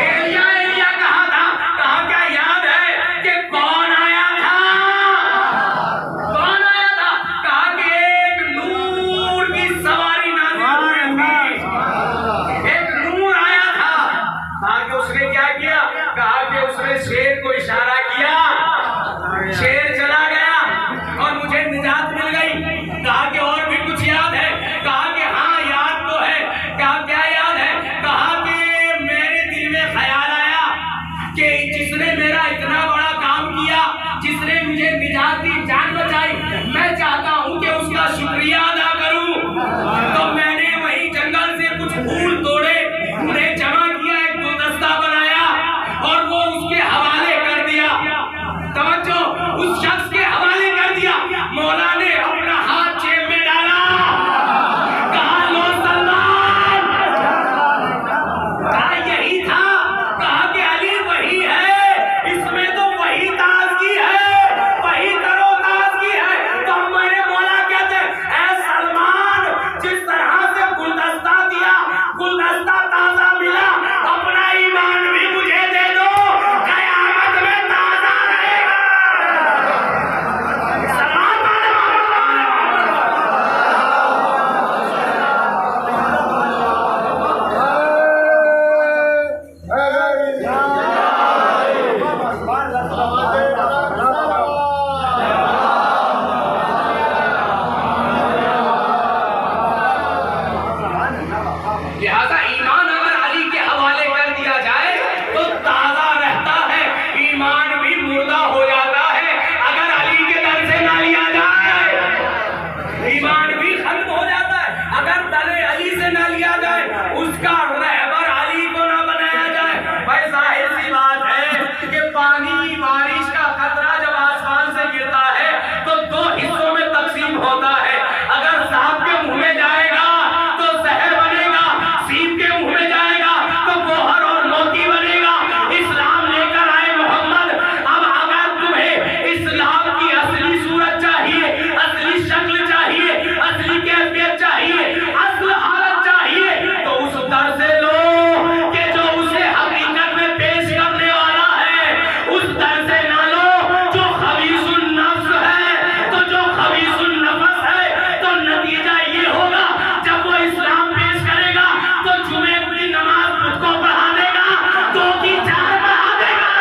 एलिया एलिया कहा था। कहा क्या याद है कि कौन आया था? कौन आया था? कहा कि एक नूर की सवारी नाज़िल हुई थी, एक नूर आया था। कहा कि उसने क्या किया? कहा कि उसने शेर को इशारा किया, शेर चला गया और मुझे निजात मिल गई। कहा कि और भी कुछ याद है? कहा कि हाँ, याद तो है। क्या क्या याद है? कहा कि मेरे दिल में ख्याल आया कि जिसने मेरा इतना बड़ा काम किया, जिसने मुझे निजात दी, जान बचाई, मैं चाहता हूँ कि उसका शुक्रिया अदा करूँ। तो मैंने वही जंगल से कुछ फूल तोड़े, उन्हें जमा किया, एक गुलदस्ता बनाया और वो उसके हवाले कर दिया। तवज्जो, उस शख्स के हवाले कर दिया। मौला ने अपना हाथ जेब में डाला, कहा लो सलमान। कहा यही था। कहा कि अली वही है, इसमें तो वही ताजगी है, वही तरोताजगी है। तो मेरे मौला कहते हैं, ऐ सलमान, जिस तरह से गुलदस्ता दिया, गुलदस्ता ताजा मिला, अपना ईमान भी मुझे दे दो, कयामत में ताजा रहेगा। सलमान लिहाजा ईमान अगर अली के हवाले कर दिया जाए तो ताजा रहता है, ईमान भी मुर्दा हो जाता है। अगर अली के दर से ना लिया जाए, ईमान भी खत्म हो जाता है। अगर दरे अली से ना लिया जाए, उसका रहबर अली को ना बनाया जाए। भाई जाहिर सी बात है कि पानी, बारिश का कतरा जब आसमान से गिरता है तो दो हिस्सों में तकसीम होता है। अगर सांप के मुंह में जाएगा तो जहर बनेगा, सीप के मुंह में जाएगा तो गोहर और मोती बनेगा। इस्लाम लेकर आए मोहम्मद। अब अगर तुम्हें इस्लाम की असली सूरत चाहिए, असली शक्ल चाहिए, असली कैफियत चाहिए, असल हालत चाहिए, तो उस दर से लो कि जो उसे हकीकत में पेश करने वाला है। उस दर से ना लो जो खबीसुन नफ्स है। तो जो खबीसुन नफ्स है तो नतीजा ये होगा, जब वो इस्लाम पेश करेगा तो जुमे की नमाज खुद को पढ़ा देगा, दो की चार पढ़ा देगा।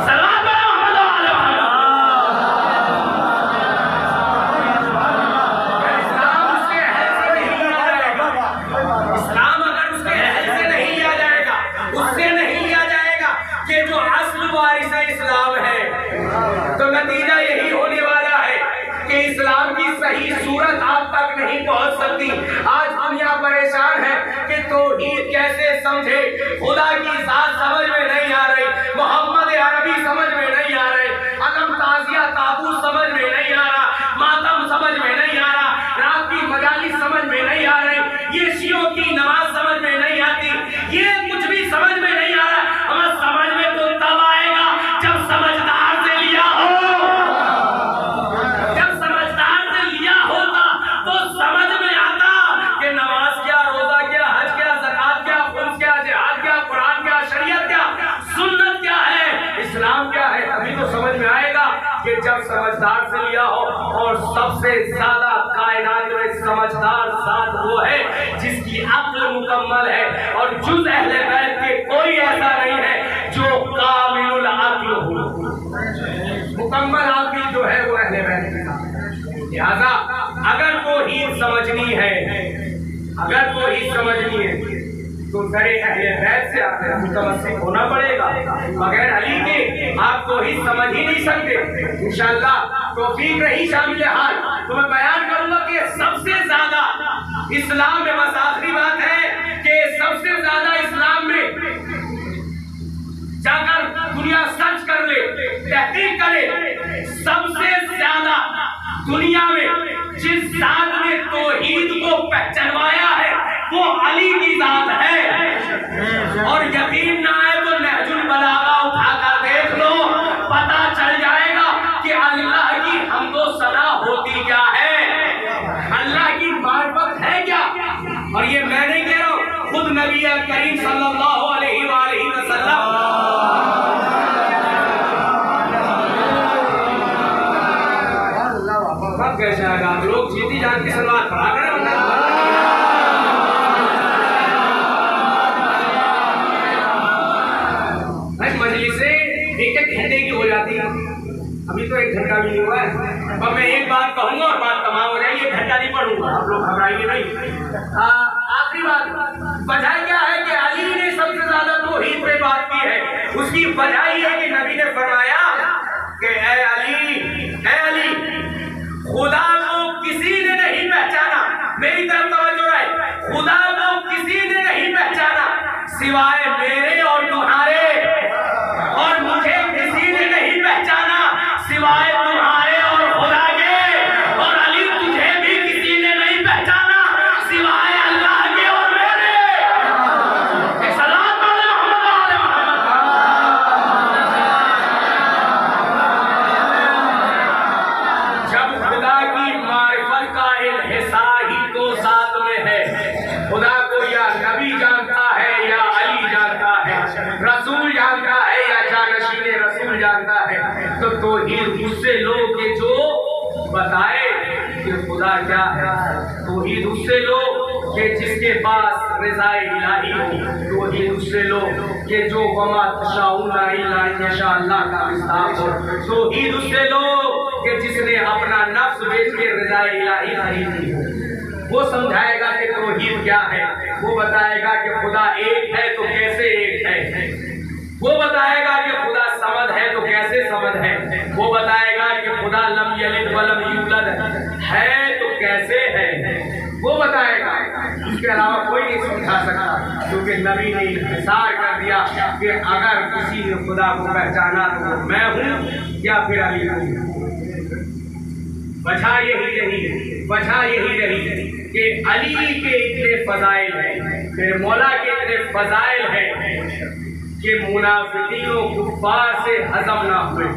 सलाम मोहम्मद वाले इस्लाम उसके अहल से नहीं लिया जाएगा। इस्लाम अगर उसके अहल से नहीं लिया जाएगा, उससे नहीं लिया जाएगा कि जो असल वारिस इस्लाम है, तो नतीजा यही होने वाला है कि इस्लाम की सही सूरत आप तक नहीं पहुंच सकती। आज दुनिया परेशान है कि तौहीद कैसे समझे, खुदा की जात समझ में नहीं आ रही, मोहम्मद अरबी समझ में नहीं आ रहे, अलम ताजिया ताबूत समझ में नहीं आ रहा, मातम समझ में नहीं आ रहा, रात की मजालिस समझ में नहीं आ रही, ये शियों की नमाज समझ में नहीं आती, ये कुछ भी समझ में नहीं आ रहा। हमें समझ में तो तब आएगा जब समझदार से लिया हो। जब समझदार से लिया होता तो समझ में आता कि नमाज क्या, रोजा क्या, हज क्या, ज़कात क्या, खुम्स क्या, जिहाद क्या, कुरान क्या, शरीयत क्या, सुन्नत क्या है, इस्लाम क्या है। अभी तो समझ में आएगा कि जब समझदार से लिया हो। और सबसे ज्यादा कायनात में समझदार जात वो है जिसकी अक्ल मुकम्मल है और जुज़ अहले बैत के कोई ऐसा नहीं है जो कामिलुल अक्ल हो। मुकम्मल आकिल जो है वो अहले बैत के साथ। लिहाजा अगर तौहीद समझनी है, अगर तौहीद समझनी है तो जरे अहले बैत से आपने मुतमस्सिक होना पड़ेगा। बगैर अली के आप तौहीद समझ ही नहीं सकते। इंशाअल्लाह तौफीक रही शामिल हाल तो मैं बयान करूंगा कि सबसे ज्यादा इस्लाम में, बस आखिरी बात है कि सबसे ज्यादा इस्लाम में जाकर दुनिया सर्च कर ले, तहकीक करे, सबसे ज्यादा दुनिया में जिस जात ने तौहीद को पहचानवाया है वो अली की जात है। और यकीन ना आए तो नहजुल बलागा उठाकर देख लो, पता चल जाएगा कि अल्लाह की हमदो सना होती क्या है, अल्लाह की मार्फत है क्या। और ये मैं नहीं कह रहा हूँ, खुद नबी करीम सल्लल्लाहु अलैहि वसल्लम कैसे आएगा। लोग जीती जान की सलवार पढ़ा करें मजलिसे एक घंटे की हो जाती है, अभी तो 1 घंटा भी नहीं हुआ है। और मैं एक बात कहूंगा और बात तमाम हो जाएगी, 1 घंटा नहीं पढ़ूंगा, आप लोग घबराइए नहीं। आखिरी बात, वजह क्या है कि अली ने सबसे ज्यादा तौहीद पे बात की है। उसकी वजह ये है कि नबी ने फरमाया कि ऐ अली, खुदा को किसी ने नहीं पहचाना, मेरी तरफ तवज्जो है, खुदा को किसी ने नहीं पहचाना सिवाय मेरे और तुम्हारे, और मुझे किसी ने नहीं पहचाना सिवाय तुम्हारे और खुदा के, और अली तुझे भी किसी ने नहीं पहचाना सिवाय अल्लाह के और मेरे। सलात पढ़े मोहम्मद जब खुदा की मारिफत का इन्हिसार ही तो साथ में है, खुदा को या नबी जानता है या अली जानता है, रसूल जानता है या जानशीने रसूल जानता है, तो तौहीद उससे लो कि जो बताए कि खुदा क्या है। तौहीद उससे लो कि जिसके पास रिज़ाए इलाही हो। तौहीद उससे लो कि जो वमा तशाऊना इल्ला इंशाअल्लाह का विस्तार हो। तौहीद उससे लो कि जिसने अपना नफ्स बेच के रिज़ाए इलाही खरीदी हो। वो समझाएगा कि तौहीद क्या है, वो बताएगा कि खुदा एक है तो कैसे एक है, वो बताएगा कि खुदा समद है तो कैसे समद है, वो बताएगा कि खुदा लम यलिद व लम यूलद है तो कैसे है, वो बताएगा। इसके अलावा कोई नहीं समझा सकता, क्योंकि नबी ने इंतजार कर दिया कि अगर किसी ने खुदा को पहचाना तो मैं हूँ या फिर अली हूँ। वजह यही रही कि अली के इतने फजाइल हैं, फिर मौला के इतने फजाइल हैं कि मुनाफिकीनों कुफ्फार से हजम ना हुए।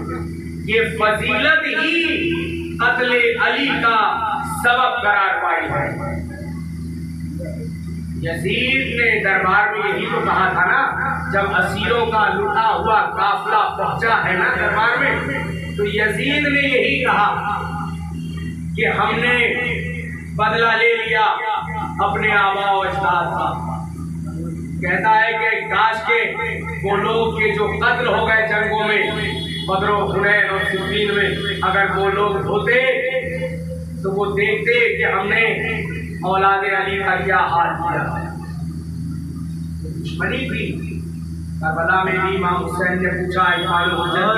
ये फजीलत ही कत्ले अली का सबब करार पाई है। यजीद ने दरबार में यही तो कहा था ना, जब असीरों का लुटा हुआ काफिला पहुंचा है ना दरबार में, तो यजीद ने यही कहा कि हमने बदला ले लिया अपने आबा और अजदाद का। कहता है कि काश के वो लोग के जो कत्ल हो गए जंगों में, बदर हुनैन और सिफ़ीन में, अगर वो लोग होते तो वो देखते कि हमने औलाद अली का क्या हाल किया। दुश्मनी थी। करबला में भी इमाम हुसैन ने पूछा इमाम हुसैन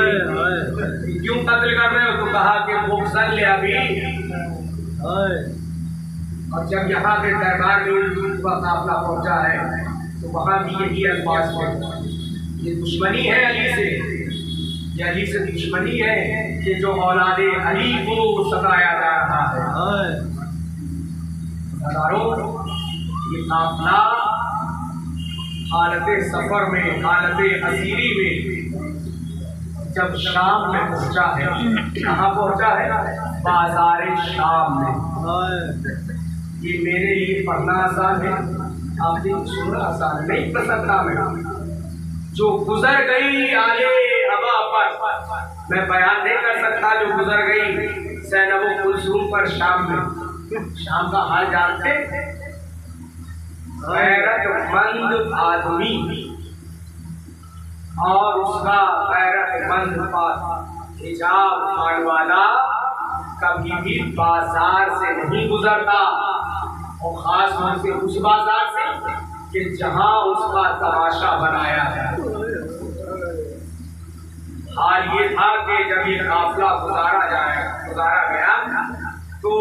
क्यों कत्ल कर रहे हो, तो कहा कि मुक्सन ले अभी। और जब यहाँ पे दरबार में काफिला पहुंचा है तो वहाँ भी यही अल्फाज है। ये दुश्मनी है अली से, ये अली से दुश्मनी है कि जो औलादे अली को सताया जा रहा है। ये काफिला हालत सफर में, हालत असीरी में जब शाम में पहुंचा है, कहाँ पहुंचा है? बाजार शाम में। ये मेरे लिए पढ़ना आसान है, आपके सुनना आसान नहीं पढ़ सकता मैं। जो गुजर गई आले हवा पर, मैं बयान नहीं कर सकता जो गुजर गई ज़ैनब कुलसूम पर शाम में। शाम का हाल जानते, गैरतमंद आदमी और उसका गैरतमंद हिजाब खान वाला कभी भी बाजार से नहीं गुजरता, और खास तौर से उस बाजार से कि जहां उसका तमाशा बनाया है। हाल ये था कि जब ये काफिला गुजारा गया तो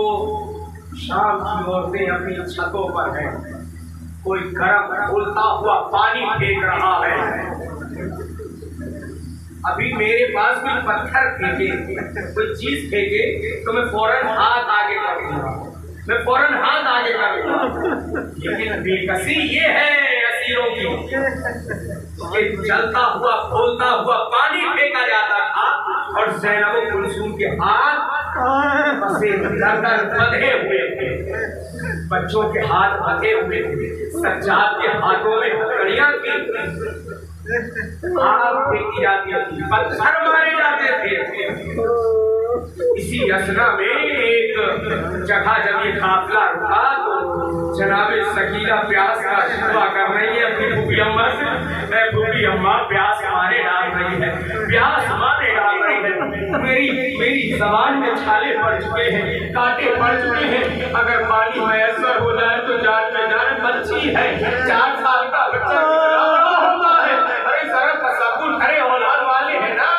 शाम की औरतें अपनी छतों पर हैं, कोई गर्म उलता हुआ पानी फेंक रहा है। अभी मेरे पास कोई पत्थर फेंके, कोई चीज फेंके तो मैं फौरन हाथ आगे कर दूंगा, मैं फौरन हाथ आगे कर दूंगा। लेकिन बेकसी ये है असीरों की कि चलता हुआ फूलता हुआ पानी फेंका जाता था और ज़ैनब कुलसूम के हाथ बंधे हुए थे, बच्चों के हाथ बंधे हुए थे, सज्जाद के हाथों में हथकड़ियां थी, आग फेंकी जाती थी, पत्थर मारे जाते थे। इसी असना में एक जगह जब ये काफिला रुका तो जनाबे सकीना प्यास का शिकवा कर रही है अपनी फूफी अम्मा से। फूफी अम्मा प्यास मारे डाल रही है, प्यास मारे डाल रही है। मेरी जबान में छाले पड़ चुके हैं, कांटे पड़ चुके हैं, अगर पानी मैसर हो जाए तो जान में जान। बच्ची है, 4 साल का बच्चा होता है। अरे सर तसव्वुर करे, औलाद वाले हैं ना,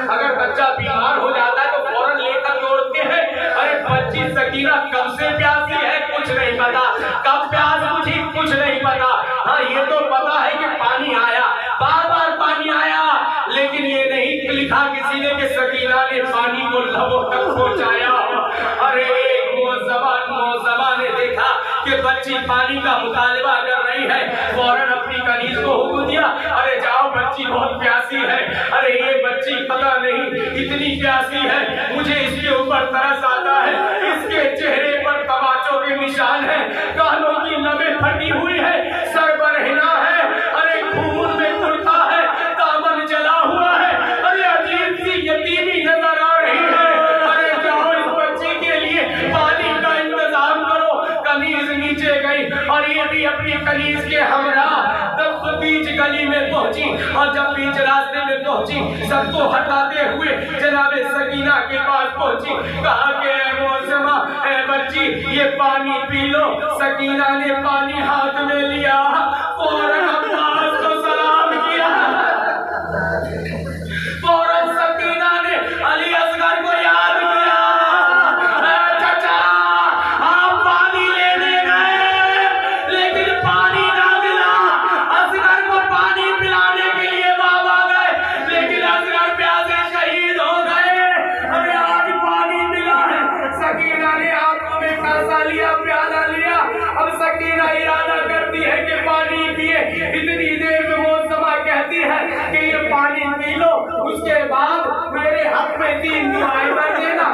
अगर बच्चा बीमार हो जाता है तो फौरन लेकर दौड़ते हैं। अरे बच्ची सकीना कब से प्यासी है कुछ नहीं पता, कब प्यास बुझी कुछ नहीं पता। हाँ ये तो पता है कि पानी आया, बार-बार पानी आया, लेकिन ये नहीं लिखा किसी ने कि सकीना ने पानी को लबों तक पहुंचाया। अरे एक मौजमा ने देखा कि बच्ची पानी का मुतालिबा कर रही है, फौरन अपनी कनीज को हुक्म दिया, अरे जाओ बच्ची बहुत प्यासी है। अरे ये बच्ची पता नहीं इतनी प्यासी है, मुझे इसके ऊपर तरस आता है, इसके चेहरे पर तमाचों के निशान है, कानों की नसें फटी हुई है, सर पर हिना है, अरे खून में कुर्ता है, दामन जला हुआ है, अरे अजीब सी यतीमी नजर आ रही है। अरे जाओ इस बच्ची के लिए पानी का इंतजाम करो। कनीज नीचे गई और ये भी अपनी कनीज के हमरा तब बीच गली में पहुंची, और जब बीच रास्ते में पहुंची सबको हटाते हुए जनाबे सकीना के पास पहुंची, कहा कि मौसमा ए बच्ची ये पानी पी लो। सकीना ने पानी हाथ में लिया, फौरन अब्बास को सलाम किया, फौरन सकीना ने अली असगर को याद किया, चाचा आप पानी लेने गए लेकिन पानी ना मिला। असगर को पानी पिलाने के लिए बाबा गए, लेकिन असगर प्यासे शहीद हो गए। हमें आज पानी मिला है। सकीना ने हाथों में कासा लिया, प्याला लिया, अब सकीना इरादा करती है कि पानी पिए। इतनी देर में मौसमा कहती है कि ये पानी पी लो, उसके बाद मेरे हक में 3 दुआएं कर देना,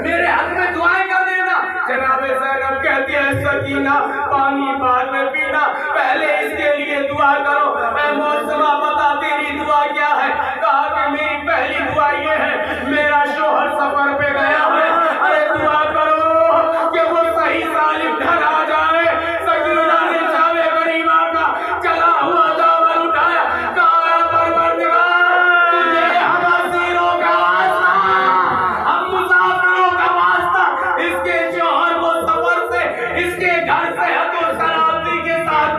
मेरे हक में दुआएं कर देना। जनाबे ज़ैनब कहती है सकीना पानी बाद में पीना, पहले इसके लिए दुआ करो। मैं मौसमा बता तेरी दुआ क्या है? कहा कि मेरी पहली दुआ ये है, मेरा शोहर सफर पे गया है, अरे दुआ करो कि वो सही सालिम घर आ जाए। सकीना ने जावे गरीबा का चला हुआ दामन उठाया, कहा परवरदिगार तुझे हम असीरों का वास्ता, हम मुसाफिरों का वास्ता, इसके शौहर को सफर से इसके घर से हतो शराबी के साथ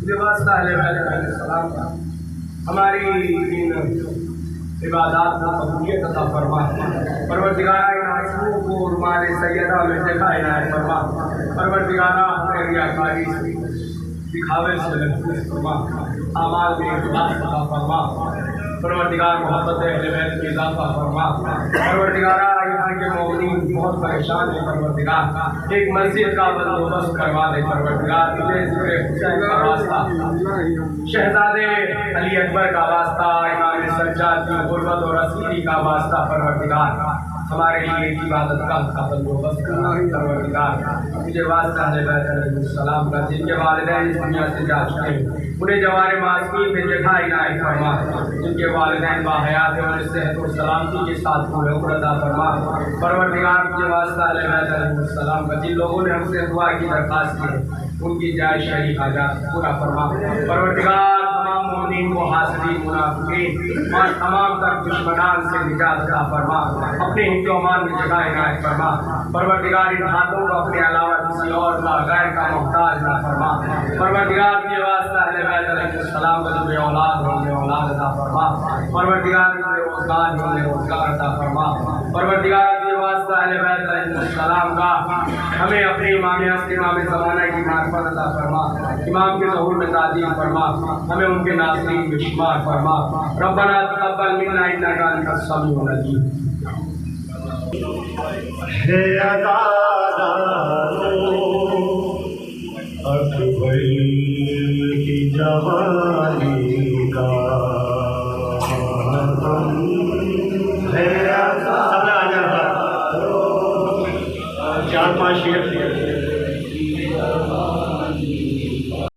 तुझे वास्ता है सलाम का हमारी इन इबादत को कबूलियत अता फरमा परवरदिगार इन आंसुओं को रुमाल सैयदा में देखा इनायत फरमा परवरदिगार हमें रियाकारी दिखावे से महफूज फरमा आमाल में इखलास अता फरमा परवरदिगार मोहब्बत अहले बैत की इजाफा फरमा परवरदिगार यहाँ के मोमिनीन बहुत परेशान है परवरदिगार एक मस्जिद का बंदोबस्त करवा दे परवरदिगार तुझे जिक्र हुसैन का वास्ता शहजादे अली अकबर का वास्ता इमाम सज्जाद की गुर्बत और असीरी का वास्ता परवरदिगार हमारे लिए इबादत का बंदोबस्त करना परवरदिगार तुझे वास्ता अहले बैत अलैहिस्सलाम का जिनके वालिदैन इस दुनिया से जा चुके उन्हें जवारे मासूमी में जगह इनायत फरमा जिनके वालिदैन बाहयात हैं उन्हें सेहत और सलामती के साथ पूरे उम्र अता फरमा परवरदिगार तुझे वास्ता अहले बैत अलैहिस्सलाम का जिन लोगों ने हमसे दुआ की दरख्वास्त की उनकी जायज़ शरई हाजात पूरा फरमा परवरदिगार तमाम मोमिनीन को हासिदी मुनाफिकीन और तमाम तक दुश्मनान से निजात अता फरमा अपने हिफ्ज़ अमान में जगह इनायत फरमा परवरदिगार इन हाथों को अपने अलावा किसी और का गैर का मोहताज ना फरमा परवरदिगार तुझे वास्ता अहले बैत अलैहिस्सलाम का जो औलाद हो उन्हें औलाद अता फरमा परवरदिगार उन्हें रोज़गार हो उन्हें रोज़गार अता फरमा परवरदिगार तुझे वास्ता अहले बैत अलैहिस्सलाम का हमें अपने इमाम हस्ती इमाम ज़माना की मार्फत अता फरमा इमाम के ज़हूर में ताज़ीम फरमा हमें उनके नाज़रीन में शुमार फरमा रब्बना तक़ब्बल मिन्ना इन्नका अंतस समीउल अलीम हे अज़ादारो अकबर की जवानी का मातम है अज़ादारो 4-5 शेर